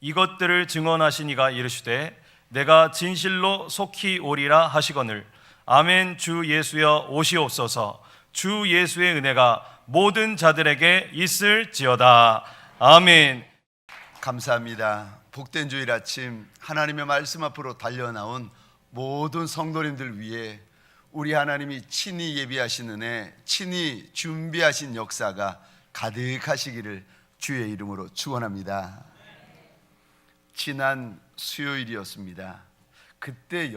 이것들을 증언하시니가 이르시되 내가 진실로 속히 오리라 하시거늘 아멘. 주 예수여 오시옵소서. 주 예수의 은혜가 모든 자들에게 있을지어다. 아멘. 감사합니다. 복된 주일 아침 하나님의 말씀 앞으로 달려나온 모든 성도님들 위해 우리 하나님이 친히 예비하신 은혜, 친히 준비하신 역사가 가득하시기를 주의 이름으로 축원합니다. 지난 수요일이었습니다. 그때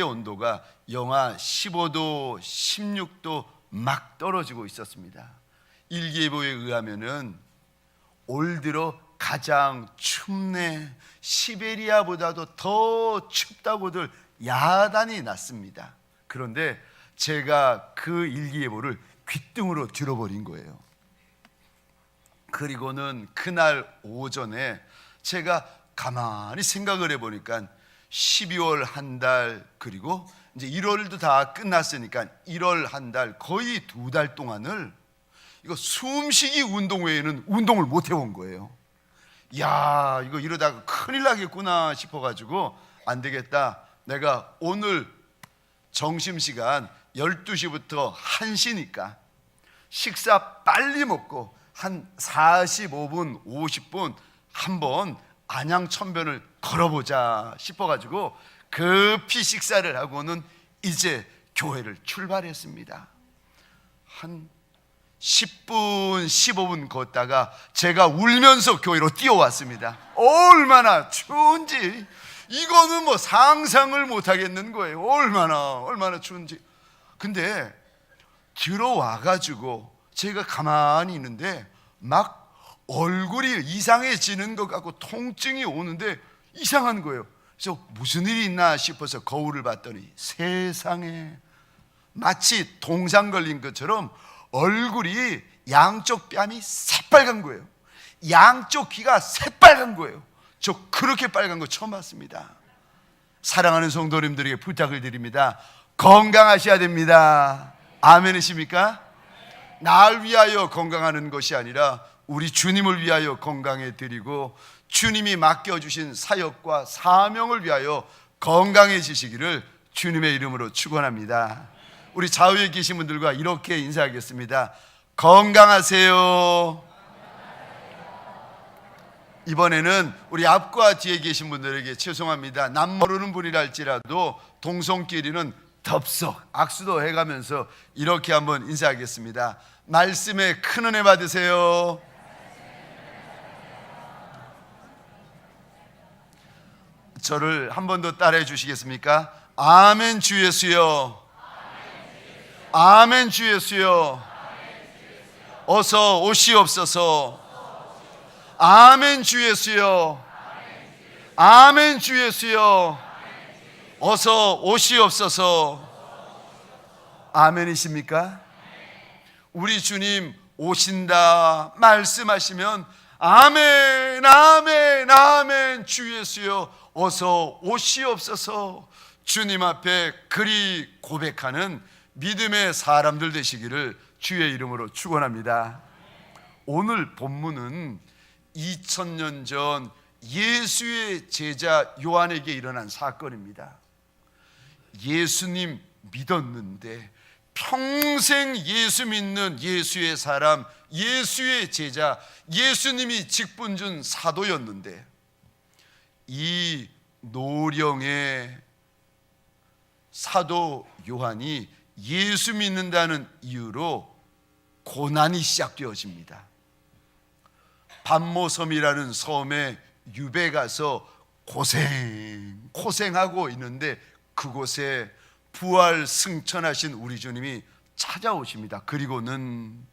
온도가 영하 15도, 16도 막 떨어지고 있었습니다. 일기예보에 의하면은 올 들어 가장 춥네, 시베리아보다도 더 춥다고들 야단이 났습니다. 그런데 제가 그 일기예보를 귓등으로 들어버린 거예요. 그리고는 그날 오전에 제가 가만히 생각을 해보니까 12월 한 달, 그리고 이제 1월도 다 끝났으니까 1월 한 달, 거의 2달 동안을 이거 숨쉬기 운동 외에는 운동을 못 해온 거예요. 야, 이거 이러다가 큰일 나겠구나 싶어가지고 안 되겠다. 내가 오늘 점심시간 12시부터 1시니까 식사 빨리 먹고 한 45분, 50분 한번 안양천변을 걸어보자 싶어가지고 급히 식사를 하고는 이제 교회를 출발했습니다. 한 10분, 15분 걷다가 제가 울면서 교회로 뛰어왔습니다. 얼마나 추운지 이거는 뭐 상상을 못 하겠는 거예요. 얼마나 추운지. 근데 들어와가지고 제가 가만히 있는데 막 얼굴이 이상해지는 것 같고 통증이 오는데 이상한 거예요. 그래서 무슨 일이 있나 싶어서 거울을 봤더니 세상에, 마치 동상 걸린 것처럼 얼굴이 양쪽 뺨이 새빨간 거예요. 양쪽 귀가 새빨간 거예요. 저 그렇게 빨간 거 처음 봤습니다. 사랑하는 성도님들에게 부탁을 드립니다. 건강하셔야 됩니다. 아멘이십니까? 날 위하여 건강하는 것이 아니라 우리 주님을 위하여 건강해 드리고 주님이 맡겨주신 사역과 사명을 위하여 건강해지시기를 주님의 이름으로 축원합니다. 우리 좌우에 계신 분들과 이렇게 인사하겠습니다. 건강하세요. 이번에는 우리 앞과 뒤에 계신 분들에게 죄송합니다. 남 모르는 분이랄지라도 동성끼리는 덥석 악수도 해가면서 이렇게 한번 인사하겠습니다. 말씀에 큰 은혜 받으세요. 저를 한 번 더 따라해 주시겠습니까? 아멘 주 예수여. 아멘 주 예수여. 어서 오시옵소서. 아멘 주 예수여. 아멘 주 예수여. 어서 오시옵소서. 아멘이십니까? 우리 주님 오신다 말씀하시면 아멘, 아멘, 아멘. 주 예수여 어서 오시옵소서. 주님 앞에 그리 고백하는 믿음의 사람들 되시기를 주의 이름으로 축원합니다. 오늘 본문은 2000년 전 예수의 제자 요한에게 일어난 사건입니다. 예수님 믿었는데 평생 예수 믿는 예수의 사람, 예수의 제자, 예수님이 직분 준 사도였는데 이 노령의 사도 요한이 예수 믿는다는 이유로 고난이 시작되어집니다. 반모섬이라는 섬에 유배 가서 고생하고 있는데 그곳에 부활 승천하신 우리 주님이 찾아오십니다. 그리고는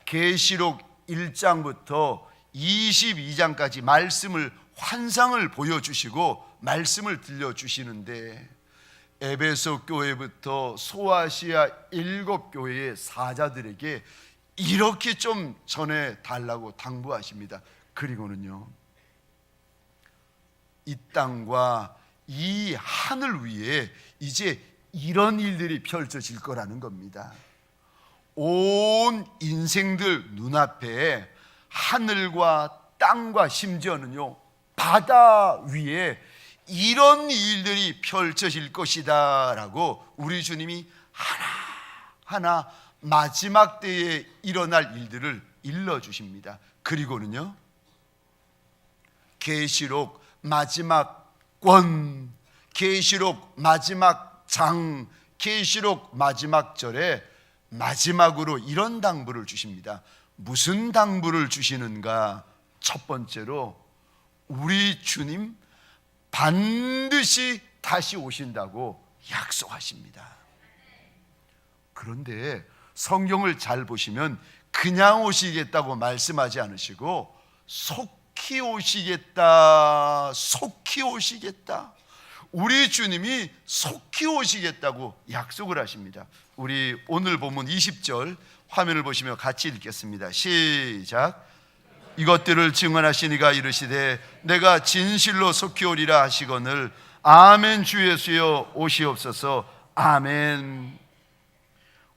계시록 1장부터 22장까지 말씀을 환상을 보여주시고 말씀을 들려주시는데 에베소 교회부터 소아시아 7교회의 사자들에게 이렇게 좀 전해달라고 당부하십니다. 그리고는요, 이 땅과 이 하늘 위에 이제 이런 일들이 펼쳐질 거라는 겁니다. 온 인생들 눈앞에 하늘과 땅과 심지어는요 바다 위에 이런 일들이 펼쳐질 것이다 라고 우리 주님이 하나하나 마지막 때에 일어날 일들을 일러주십니다. 그리고는요, 계시록 마지막 권, 계시록 마지막 장, 계시록 마지막 절에 마지막으로 이런 당부를 주십니다. 무슨 당부를 주시는가? 첫 번째로 우리 주님 반드시 다시 오신다고 약속하십니다. 그런데 성경을 잘 보시면 그냥 오시겠다고 말씀하지 않으시고 속히 오시겠다, 속히 오시겠다, 우리 주님이 속히 오시겠다고 약속을 하십니다. 우리 오늘 본문 20절 화면을 보시며 같이 읽겠습니다. 시작. 이것들을 증언하시니가 이르시되 내가 진실로 속히 오리라 하시거늘 아멘. 주 예수여 오시옵소서. 아멘.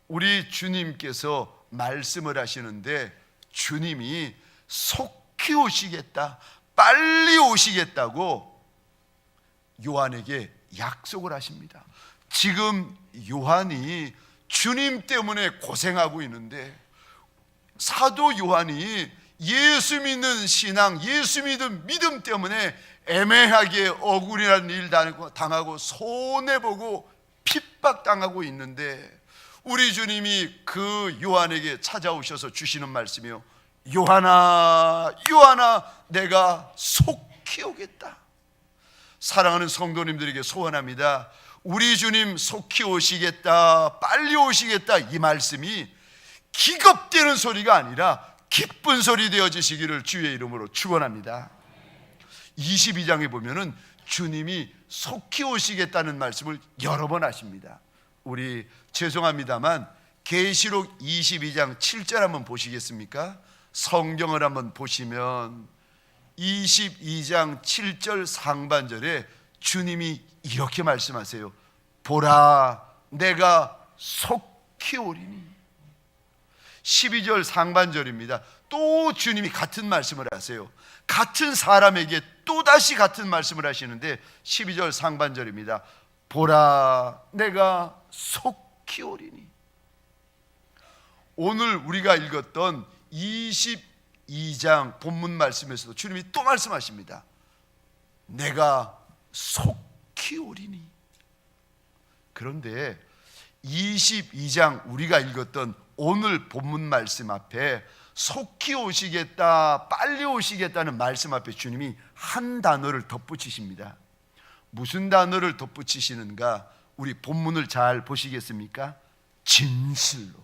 우리 주님께서 말씀을 하시는데 주님이 속히 오시겠다, 빨리 오시겠다고 요한에게 약속을 하십니다. 지금 요한이 주님 때문에 고생하고 있는데 사도 요한이 예수 믿는 신앙, 예수 믿는 믿음 때문에 애매하게 억울한 일 당하고 손해보고 핍박당하고 있는데 우리 주님이 그 요한에게 찾아오셔서 주시는 말씀이요, 요한아, 요한아, 내가 속히 오겠다. 사랑하는 성도님들에게 소원합니다. 우리 주님 속히 오시겠다, 빨리 오시겠다, 이 말씀이 기겁되는 소리가 아니라 기쁜 소리 되어지시기를 주의 이름으로 축원합니다. 22장에 보면은 주님이 속히 오시겠다는 말씀을 여러 번 하십니다. 우리 죄송합니다만 계시록 22장 7절 한번 보시겠습니까? 성경을 한번 보시면 22장 7절 상반절에 주님이 이렇게 말씀하세요. 보라, 내가 속히 오리니. 12절 상반절입니다. 또 주님이 같은 말씀을 하세요. 같은 사람에게 또다시 같은 말씀을 하시는데 12절 상반절입니다. 보라, 내가 속히 오리니. 오늘 우리가 읽었던 22장 본문 말씀에서도 주님이 또 말씀하십니다. 내가 속히 오리니. 그런데 22장 우리가 읽었던 오늘 본문 말씀 앞에 속히 오시겠다, 빨리 오시겠다는 말씀 앞에 주님이 한 단어를 덧붙이십니다. 무슨 단어를 덧붙이시는가? 우리 본문을 잘 보시겠습니까? 진실로.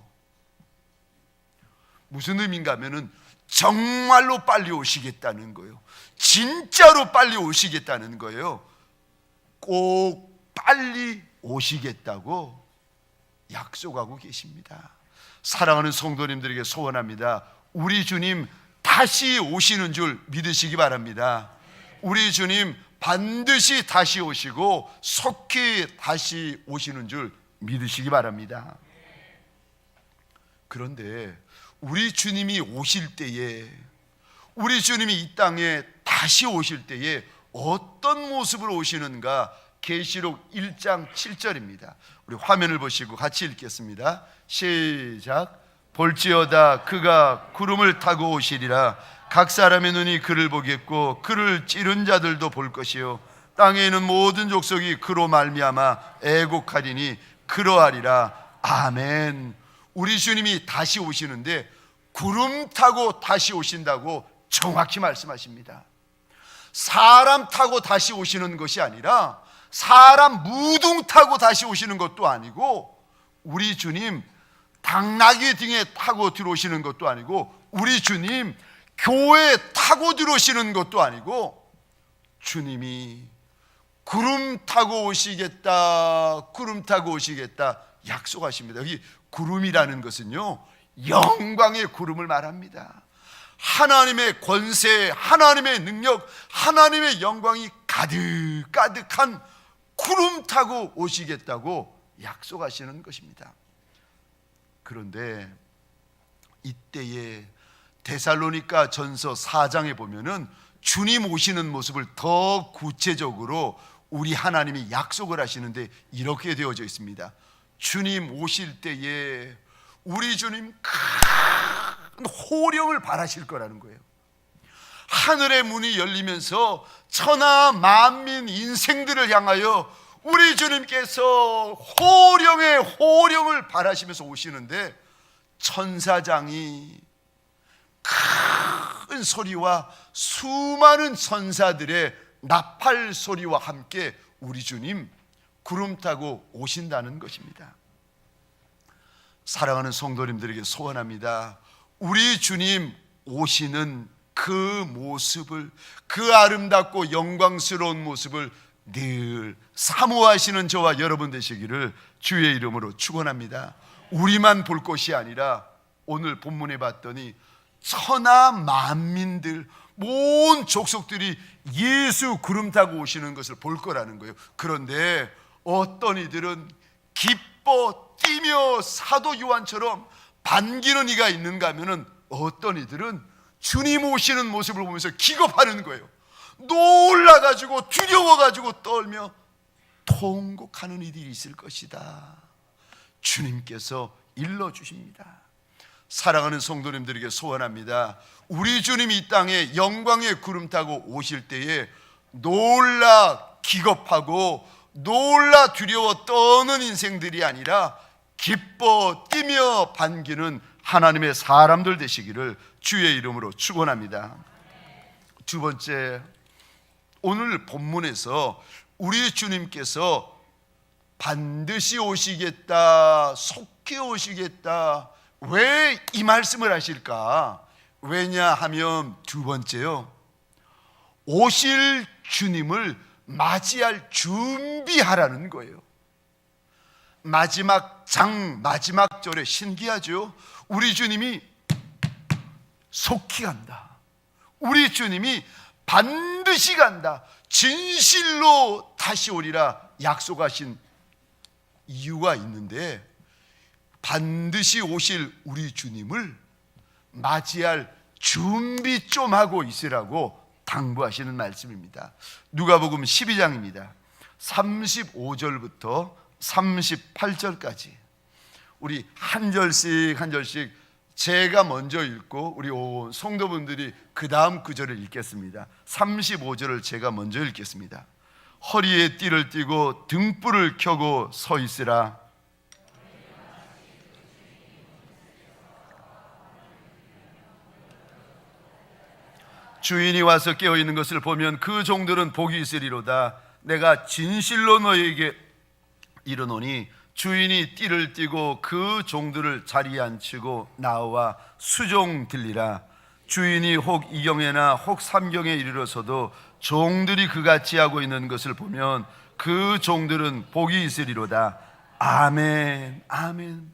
무슨 의미인가 하면은 정말로 빨리 오시겠다는 거예요. 진짜로 빨리 오시겠다는 거예요. 꼭 빨리 오시겠다고 약속하고 계십니다. 사랑하는 성도님들에게 소원합니다. 우리 주님 다시 오시는 줄 믿으시기 바랍니다. 우리 주님 반드시 다시 오시고 속히 다시 오시는 줄 믿으시기 바랍니다. 그런데 우리 주님이 오실 때에, 우리 주님이 이 땅에 다시 오실 때에 어떤 모습으로 오시는가? 계시록 1장 7절입니다. 우리 화면을 보시고 같이 읽겠습니다. 시작. 볼지어다 그가 구름을 타고 오시리라. 각 사람의 눈이 그를 보겠고 그를 찌른 자들도 볼 것이요 땅에 있는 모든 족속이 그로 말미암아 애곡하리니 그러하리라. 아멘. 우리 주님이 다시 오시는데 구름 타고 다시 오신다고 정확히 말씀하십니다. 사람 타고 다시 오시는 것이 아니라 사람 무등 타고 다시 오시는 것도 아니고 우리 주님 당나귀 등에 타고 들어오시는 것도 아니고 우리 주님 교회에 타고 들어오시는 것도 아니고 주님이 구름 타고 오시겠다, 구름 타고 오시겠다 약속하십니다. 여기 구름이라는 것은요 영광의 구름을 말합니다. 하나님의 권세, 하나님의 능력, 하나님의 영광이 가득가득한 구름 타고 오시겠다고 약속하시는 것입니다. 그런데 이때에 데살로니가 전서 4장에 보면은 주님 오시는 모습을 더 구체적으로 우리 하나님이 약속을 하시는데 이렇게 되어져 있습니다. 주님 오실 때에 우리 주님 큰 호령을 발하실 거라는 거예요. 하늘의 문이 열리면서 천하 만민 인생들을 향하여 우리 주님께서 호령을 발하시면서 오시는데, 천사장이 큰 소리와 수많은 천사들의 나팔 소리와 함께 우리 주님 구름 타고 오신다는 것입니다. 사랑하는 성도님들에게 소원합니다. 우리 주님 오시는 그 모습을, 그 아름답고 영광스러운 모습을 늘 사모하시는 저와 여러분 되시기를 주의 이름으로 축원합니다. 우리만 볼 것이 아니라 오늘 본문에 봤더니 천하 만민들, 온 족속들이 예수 구름 타고 오시는 것을 볼 거라는 거예요. 그런데 어떤 이들은 기뻐 뛰며 사도 요한처럼 반기는 이가 있는가 하면은, 어떤 이들은 주님 오시는 모습을 보면서 기겁하는 거예요. 놀라가지고 두려워가지고 떨며 통곡하는 이들이 있을 것이다. 주님께서 일러주십니다. 사랑하는 성도님들에게 소원합니다. 우리 주님이 이 땅에 영광의 구름 타고 오실 때에 놀라 기겁하고 놀라 두려워 떠는 인생들이 아니라 기뻐 뛰며 반기는 하나님의 사람들 되시기를 주의 이름으로 축원합니다. 두 번째, 오늘 본문에서 우리 주님께서 반드시 오시겠다, 속히 오시겠다, 왜 이 말씀을 하실까? 왜냐하면 두 번째요, 오실 주님을 맞이할 준비하라는 거예요. 마지막 절에 신기하죠? 우리 주님이 속히 간다, 우리 주님이 반드시 간다, 진실로 다시 오리라 약속하신 이유가 있는데, 반드시 오실 우리 주님을 맞이할 준비 좀 하고 있으라고 당부하시는 말씀입니다. 누가복음 12장입니다. 35절부터 38절까지 우리 한 절씩 한 절씩 제가 먼저 읽고 우리 성도분들이 그 다음 구절을 읽겠습니다. 35절을 제가 먼저 읽겠습니다. 허리에 띠를 띠고 등불을 켜고 서 있으라. 주인이 와서 깨어있는 것을 보면 그 종들은 복이 있으리로다. 내가 진실로 너희에게 이르노니 주인이 띠를 띠고 그 종들을 자리에 앉히고 나와 수종 들리라. 주인이 혹 이경에나 혹 삼경에 이르러서도 종들이 그같이 하고 있는 것을 보면 그 종들은 복이 있으리로다. 아멘, 아멘.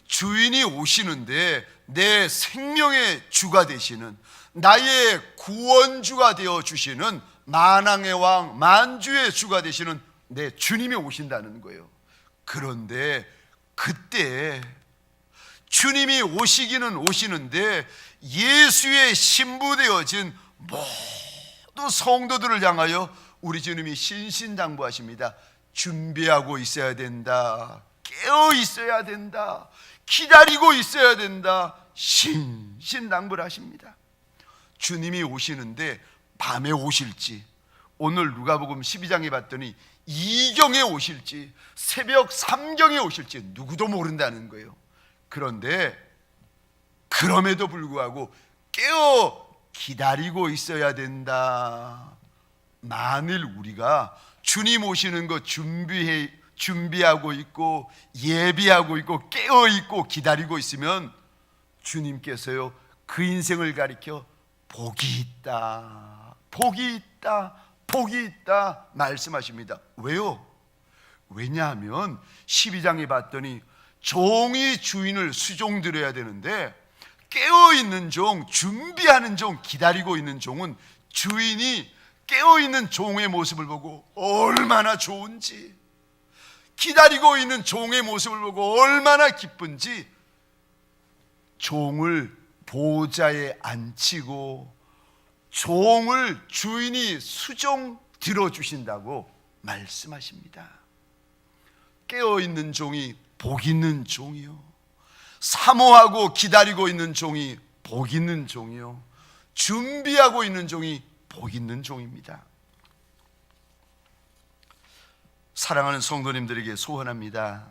주인이 오시는데 내 생명의 주가 되시는, 나의 구원주가 되어 주시는, 만왕의 왕 만주의 주가 되시는 내 주님이 오신다는 거예요. 그런데 그때 주님이 오시기는 오시는데 예수의 신부되어진 모든 성도들을 향하여 우리 주님이 신신당부하십니다. 준비하고 있어야 된다, 깨어 있어야 된다, 기다리고 있어야 된다, 신신당부를 하십니다. 주님이 오시는데 밤에 오실지, 오늘 누가복음 12장에 봤더니 이경에 오실지 새벽 3경에 오실지 누구도 모른다는 거예요. 그런데 그럼에도 불구하고 깨어 기다리고 있어야 된다. 만일 우리가 주님 오시는 거 준비하고 있고 예비하고 있고 깨어 있고 기다리고 있으면 주님께서요 그 인생을 가리켜 복이 있다, 복이 있다, 복이 있다 말씀하십니다. 왜요? 왜냐하면 12장에 봤더니 종이 주인을 수종드려야 되는데 깨어있는 종, 준비하는 종, 기다리고 있는 종은 주인이 깨어있는 종의 모습을 보고 얼마나 좋은지, 기다리고 있는 종의 모습을 보고 얼마나 기쁜지 종을 보좌에 앉히고 종을 주인이 수종 들어주신다고 말씀하십니다. 깨어있는 종이 복 있는 종이요, 사모하고 기다리고 있는 종이 복 있는 종이요, 준비하고 있는 종이 복 있는 종입니다. 사랑하는 성도님들에게 소원합니다.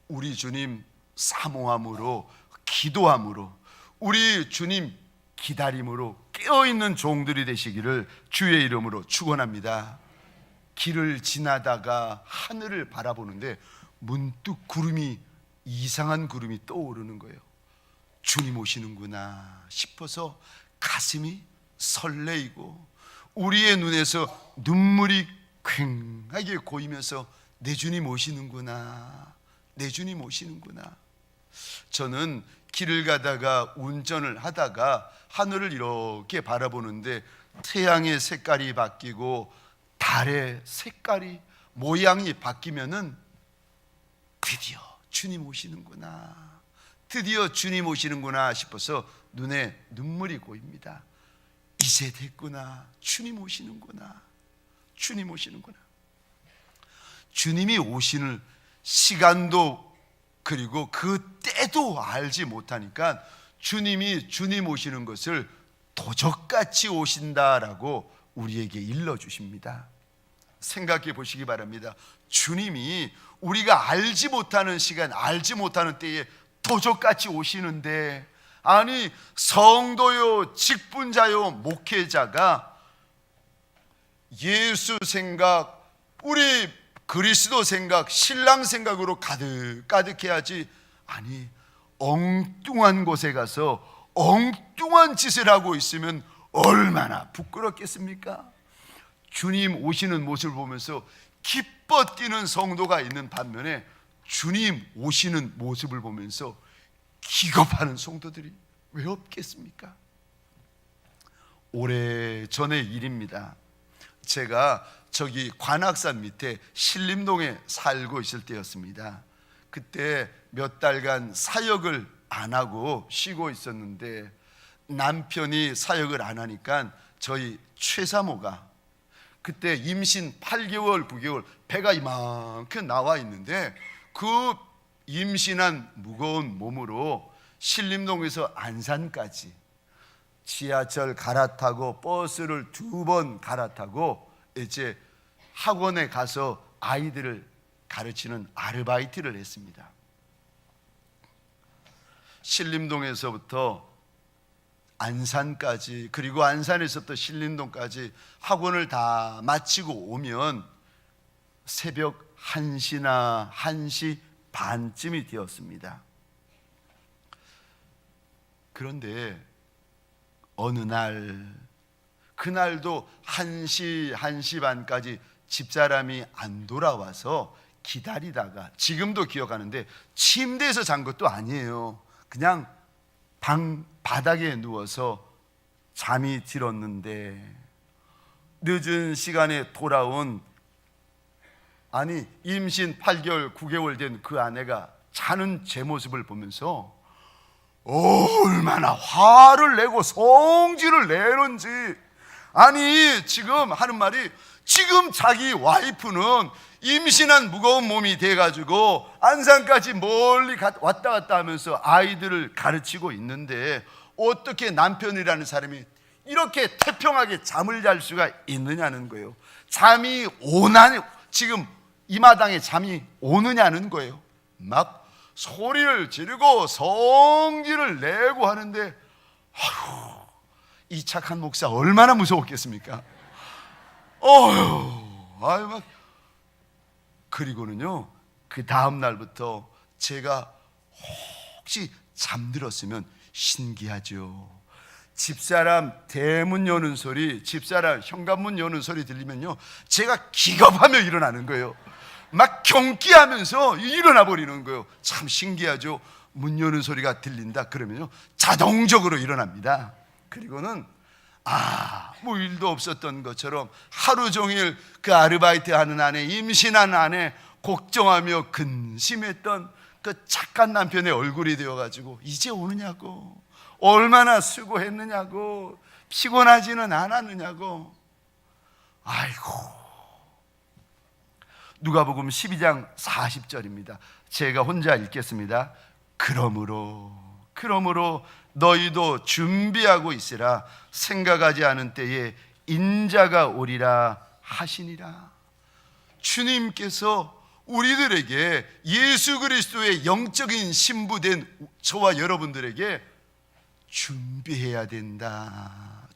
우리 주님 사모함으로, 기도함으로, 우리 주님 기다림으로 깨어있는 종들이 되시기를 주의 이름으로 축원합니다. 길을 지나다가 하늘을 바라보는데 문득 이상한 구름이 떠오르는 거예요. 주님 오시는구나 싶어서 가슴이 설레이고 우리의 눈에서 눈물이 퀭하게 고이면서 내 주님 오시는구나, 내 주님 오시는구나. 저는 길을 가다가 운전을 하다가 하늘을 이렇게 바라보는데 태양의 색깔이 바뀌고 달의 색깔이, 모양이 바뀌면은 드디어 주님 오시는구나, 드디어 주님 오시는구나 싶어서 눈에 눈물이 고입니다. 이제 됐구나, 주님 오시는구나, 주님 오시는구나. 주님이 오시는 시간도 그리고 그 때도 알지 못하니까 주님 오시는 것을 도적같이 오신다라고 우리에게 일러주십니다. 생각해 보시기 바랍니다. 주님이 우리가 알지 못하는 시간, 알지 못하는 때에 도적같이 오시는데, 아니 성도요, 직분자요, 목회자가 예수 생각, 우리 그리스도 생각, 신랑 생각으로 가득해야지, 아니 엉뚱한 곳에 가서 엉뚱한 짓을 하고 있으면 얼마나 부끄럽겠습니까? 주님 오시는 모습을 보면서 기뻐 뛰는 성도가 있는 반면에 주님 오시는 모습을 보면서 기겁하는 성도들이 왜 없겠습니까? 오래전의 일입니다. 제가 저기 관악산 밑에 신림동에 살고 있을 때였습니다. 그때 몇 달간 사역을 안 하고 쉬고 있었는데 남편이 사역을 안 하니까 저희 최사모가 그때 임신 8개월, 9개월 배가 이만큼 나와 있는데 그 임신한 무거운 몸으로 신림동에서 안산까지 지하철 갈아타고 버스를 2번 갈아타고 이제 학원에 가서 아이들을 가르치는 아르바이트를 했습니다. 신림동에서부터 안산까지, 그리고 안산에서부터 신림동까지 학원을 다 마치고 오면 새벽 1시나 1시 반쯤이 되었습니다. 그런데 어느 날, 그날도 1시, 1시 반까지 집사람이 안 돌아와서 기다리다가, 지금도 기억하는데 침대에서 잔 것도 아니에요. 그냥 방 바닥에 누워서 잠이 들었는데 늦은 시간에 돌아온, 아니 임신 8개월, 9개월 된 그 아내가 자는 제 모습을 보면서 얼마나 화를 내고 성질을 내는지. 아니 지금 하는 말이, 지금 자기 와이프는 임신한 무거운 몸이 돼가지고 안산까지 멀리 왔다 갔다 하면서 아이들을 가르치고 있는데 어떻게 남편이라는 사람이 이렇게 태평하게 잠을 잘 수가 있느냐는 거예요. 잠이 오나, 지금 이 마당에 잠이 오느냐는 거예요. 막 소리를 지르고 성질을 내고 하는데, 아휴, 이 착한 목사 얼마나 무서웠겠습니까? 아유, 막. 그리고는요, 그 다음 날부터 제가 혹시 잠들었으면 신기하죠. 집사람 대문 여는 소리, 집사람 현관문 여는 소리 들리면요, 제가 기겁하며 일어나는 거예요. 막 경기하면서 일어나 버리는 거예요. 참 신기하죠. 문 여는 소리가 들린다 그러면요, 자동적으로 일어납니다. 그리고는 뭐 일도 없었던 것처럼 하루 종일 그 아르바이트 하는 아내, 임신한 아내 걱정하며 근심했던 그 착한 남편의 얼굴이 되어가지고 이제 오느냐고, 얼마나 수고했느냐고, 피곤하지는 않았느냐고. 아이고. 누가복음 12장 40절입니다. 제가 혼자 읽겠습니다. 그러므로 너희도 준비하고 있으라. 생각하지 않은 때에 인자가 오리라 하시니라. 주님께서 우리들에게 예수 그리스도의 영적인 신부된 저와 여러분들에게 준비해야 된다.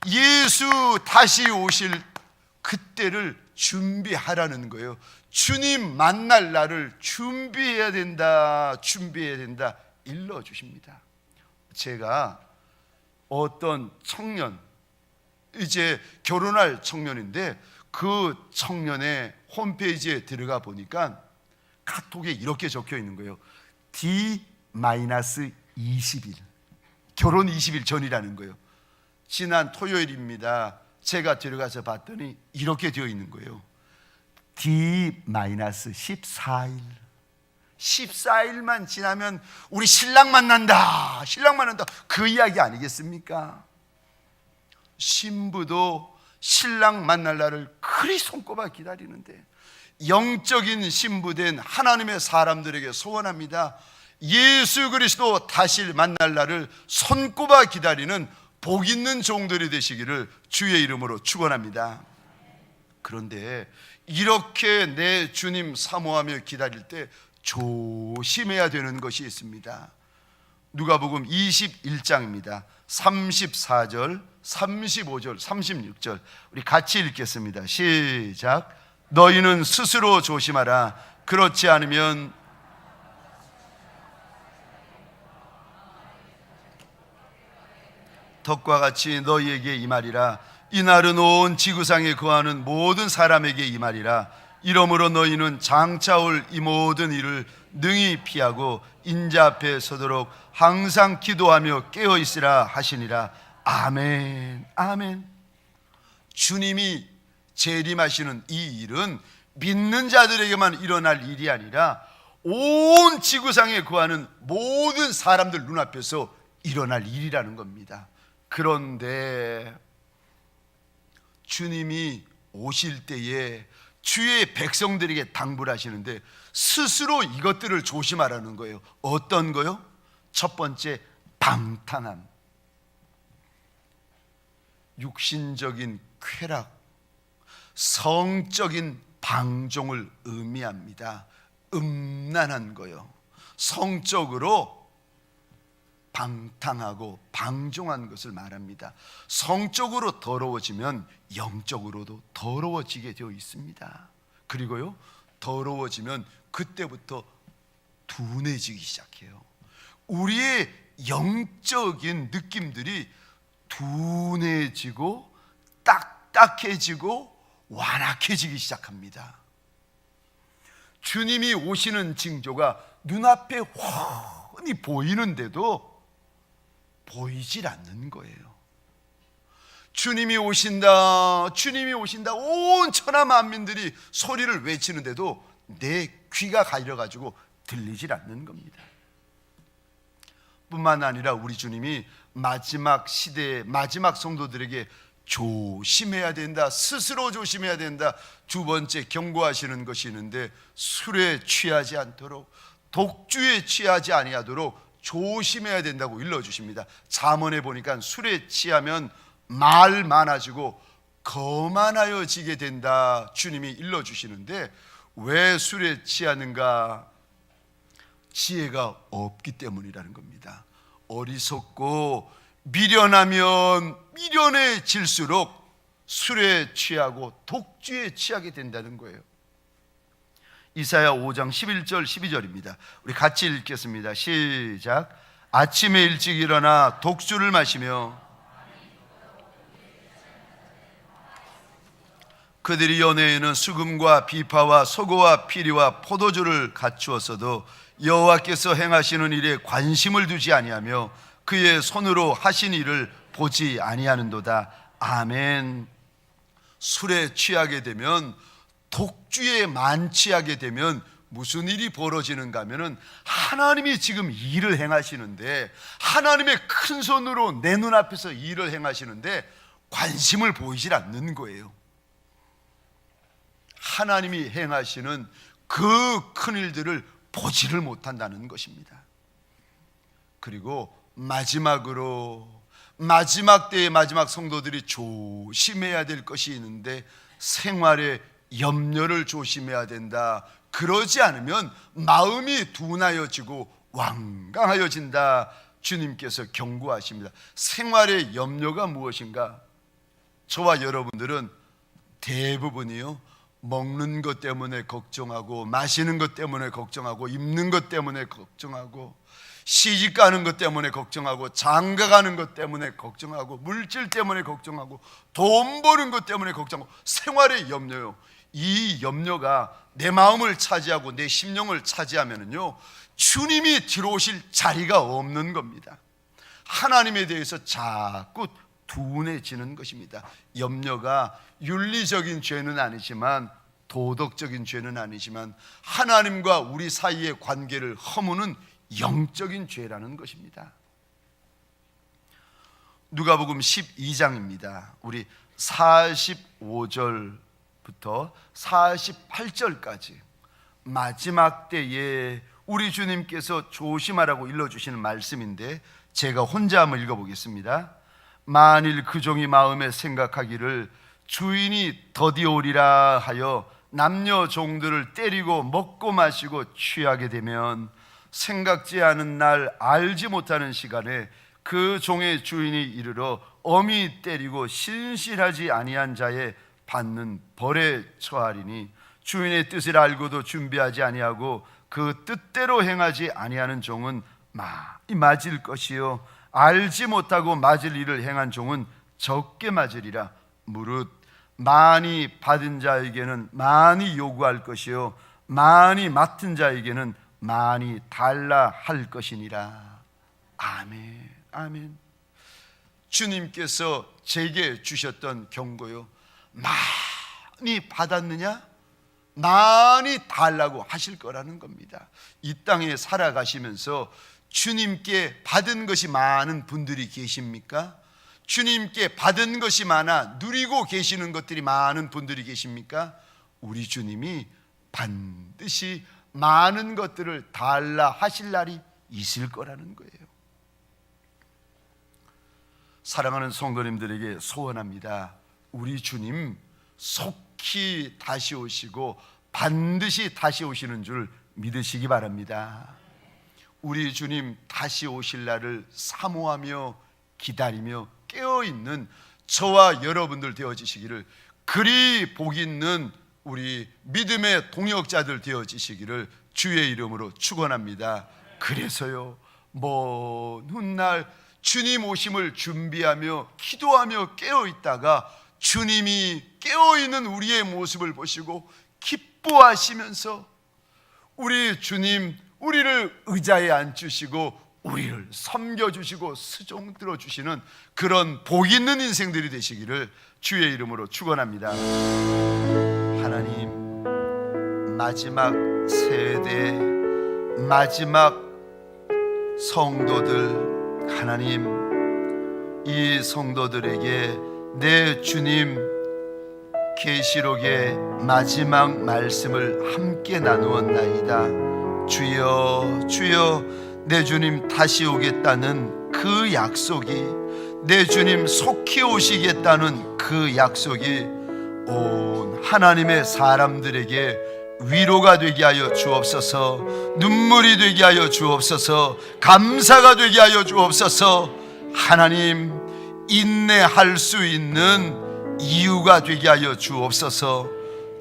예수 다시 오실 그때를 준비하라는 거예요. 주님 만날 날을 준비해야 된다. 일러주십니다. 제가 어떤 청년, 이제 결혼할 청년인데 그 청년의 홈페이지에 들어가 보니까 카톡에 이렇게 적혀 있는 거예요. D-20일, 결혼 20일 전이라는 거예요. 지난 토요일입니다. 제가 들어가서 봤더니 이렇게 되어 있는 거예요. D-14일, 14일만 지나면 우리 신랑 만난다. 그 이야기 아니겠습니까? 신부도 신랑 만날 날을 그리 손꼽아 기다리는데, 영적인 신부된 하나님의 사람들에게 소원합니다. 예수 그리스도 다시 만날 날을 손꼽아 기다리는 복 있는 종들이 되시기를 주의 이름으로 축원합니다. 그런데 이렇게 내 주님 사모하며 기다릴 때 조심해야 되는 것이 있습니다. 누가복음 21장입니다. 34절, 35절, 36절 우리 같이 읽겠습니다. 시작. 너희는 스스로 조심하라. 그렇지 않으면 덕과 같이 너희에게 임하리라. 이날은 온 지구상에 거하는 모든 사람에게 임하리라. 이러므로 너희는 장차 올 이 모든 일을 능히 피하고 인자 앞에 서도록 항상 기도하며 깨어 있으라 하시니라. 아멘. 주님이 재림하시는 이 일은 믿는 자들에게만 일어날 일이 아니라 온 지구상에 거하는 모든 사람들 눈앞에서 일어날 일이라는 겁니다. 그런데 주님이 오실 때에 주의 백성들에게 당부를 하시는데 스스로 이것들을 조심하라는 거예요. 어떤 거요? 첫 번째, 방탕함, 육신적인 쾌락, 성적인 방종을 의미합니다. 음란한 거요. 성적으로 방탕하고 방종한 것을 말합니다. 성적으로 더러워지면 영적으로도 더러워지게 되어 있습니다. 그리고요, 더러워지면 그때부터 둔해지기 시작해요. 우리의 영적인 느낌들이 둔해지고 딱딱해지고 완악해지기 시작합니다. 주님이 오시는 징조가 눈앞에 훤히 보이는데도 보이질 않는 거예요. 주님이 오신다, 온 천하 만민들이 소리를 외치는데도 내 귀가 가려가지고 들리질 않는 겁니다. 뿐만 아니라 우리 주님이 마지막 시대의 마지막 성도들에게 조심해야 된다, 스스로 조심해야 된다, 두 번째 경고하시는 것이 있는데, 술에 취하지 않도록, 독주에 취하지 아니하도록 조심해야 된다고 일러주십니다. 잠언에 보니까 술에 취하면 말 많아지고 거만하여지게 된다 주님이 일러주시는데, 왜 술에 취하는가? 지혜가 없기 때문이라는 겁니다. 어리석고 미련하면 미련해질수록 술에 취하고 독주에 취하게 된다는 거예요. 이사야 5장 11절 12절입니다. 우리 같이 읽겠습니다. 시작. 아침에 일찍 일어나 독주를 마시며 그들이 연회에는 수금과 비파와 소고와 피리와 포도주를 갖추었어도 여호와께서 행하시는 일에 관심을 두지 아니하며 그의 손으로 하신 일을 보지 아니하는도다. 아멘. 술에 취하게 되면, 독주에 만취하게 되면 무슨 일이 벌어지는가 하면은 하나님이 지금 일을 행하시는데, 하나님의 큰 손으로 내 눈앞에서 일을 행하시는데 관심을 보이질 않는 거예요. 하나님이 행하시는 그 큰 일들을 보지를 못한다는 것입니다. 그리고 마지막으로, 마지막 때의 마지막 성도들이 조심해야 될 것이 있는데, 생활의 염려를 조심해야 된다. 그러지 않으면 마음이 둔하여지고 완강하여진다. 주님께서 경고하십니다. 생활의 염려가 무엇인가? 저와 여러분들은 대부분이요, 먹는 것 때문에 걱정하고, 마시는 것 때문에 걱정하고, 입는 것 때문에 걱정하고, 시집 가는 것 때문에 걱정하고, 장가 가는 것 때문에 걱정하고, 물질 때문에 걱정하고, 돈 버는 것 때문에 걱정하고, 생활의 염려요. 이 염려가 내 마음을 차지하고 내 심령을 차지하면은요, 주님이 들어오실 자리가 없는 겁니다. 하나님에 대해서 자꾸 둔해지는 것입니다. 염려가 윤리적인 죄는 아니지만, 도덕적인 죄는 아니지만, 하나님과 우리 사이의 관계를 허무는 영적인 죄라는 것입니다. 누가복음 12장입니다. 우리 45절부터 48절까지 마지막 때에 우리 주님께서 조심하라고 일러주시는 말씀인데, 제가 혼자 한번 읽어보겠습니다. 만일 그 종이 마음에 생각하기를 주인이 더디오리라 하여 남녀 종들을 때리고 먹고 마시고 취하게 되면, 생각지 않은 날 알지 못하는 시간에 그 종의 주인이 이르러 엄히 때리고 신실하지 아니한 자의 받는 벌에 처하리니, 주인의 뜻을 알고도 준비하지 아니하고 그 뜻대로 행하지 아니하는 종은 많이 맞을 것이요, 알지 못하고 맞을 일을 행한 종은 적게 맞으리라. 무릇 많이 받은 자에게는 많이 요구할 것이요, 많이 맡은 자에게는 많이 달라 할 것이니라. 아멘, 아멘. 주님께서 제게 주셨던 경고요, 많이 받았느냐? 많이 달라고 하실 거라는 겁니다. 이 땅에 살아가시면서 주님께 받은 것이 많은 분들이 계십니까? 주님께 받은 것이 많아 누리고 계시는 것들이 많은 분들이 계십니까? 우리 주님이 반드시 많은 것들을 달라 하실 날이 있을 거라는 거예요. 사랑하는 성도님들에게 소원합니다. 우리 주님 속히 다시 오시고 반드시 다시 오시는 줄 믿으시기 바랍니다. 우리 주님 다시 오실 날을 사모하며 기다리며 깨어있는 저와 여러분들 되어지시기를, 그리 복 있는 우리 믿음의 동역자들 되어지시기를 주의 이름으로 축원합니다. 그래서요, 먼 훗날 주님 오심을 준비하며 기도하며 깨어있다가 주님이 깨어있는 우리의 모습을 보시고 기뻐하시면서 우리 주님, 우리를 의자에 앉으시고 우리를 섬겨주시고 수종 들어주시는 그런 복 있는 인생들이 되시기를 주의 이름으로 축원합니다. 하나님, 마지막 세대, 마지막 성도들, 하나님, 이 성도들에게 내 주님 계시록의 마지막 말씀을 함께 나누었나이다. 주여, 주여, 내 주님 다시 오겠다는 그 약속이, 내 주님 속히 오시겠다는 그 약속이 온 하나님의 사람들에게 위로가 되게 하여 주옵소서, 눈물이 되게 하여 주옵소서, 감사가 되게 하여 주옵소서. 하나님, 인내할 수 있는 이유가 되게 하여 주옵소서.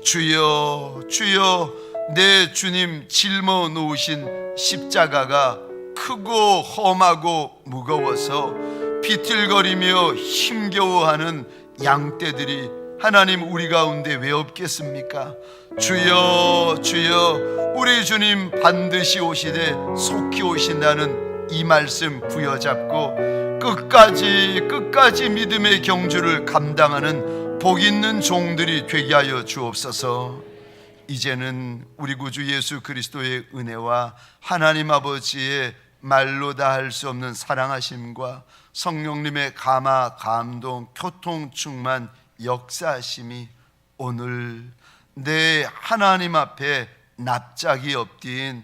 주여, 주여, 내 주님 짊어 놓으신 십자가가 크고 험하고 무거워서 비틀거리며 힘겨워하는 양떼들이 하나님 우리 가운데 왜 없겠습니까? 주여, 주여, 우리 주님 반드시 오시되 속히 오신다는 이 말씀 부여잡고 끝까지 믿음의 경주를 감당하는 복 있는 종들이 되게 하여 주옵소서. 이제는 우리 구주 예수 그리스도의 은혜와 하나님 아버지의 말로 다 할 수 없는 사랑하심과 성령님의 감화, 감동, 교통, 충만, 역사하심이 오늘 내 하나님 앞에 납작이 엎드린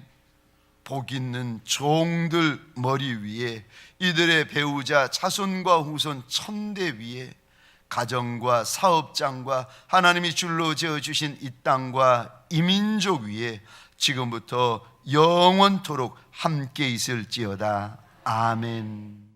복 있는 종들 머리 위에, 이들의 배우자 자손과 후손 천대 위에, 가정과 사업장과 하나님이 줄로 지어주신 이 땅과 이 민족 위에 지금부터 영원토록 함께 있을지어다. 아멘.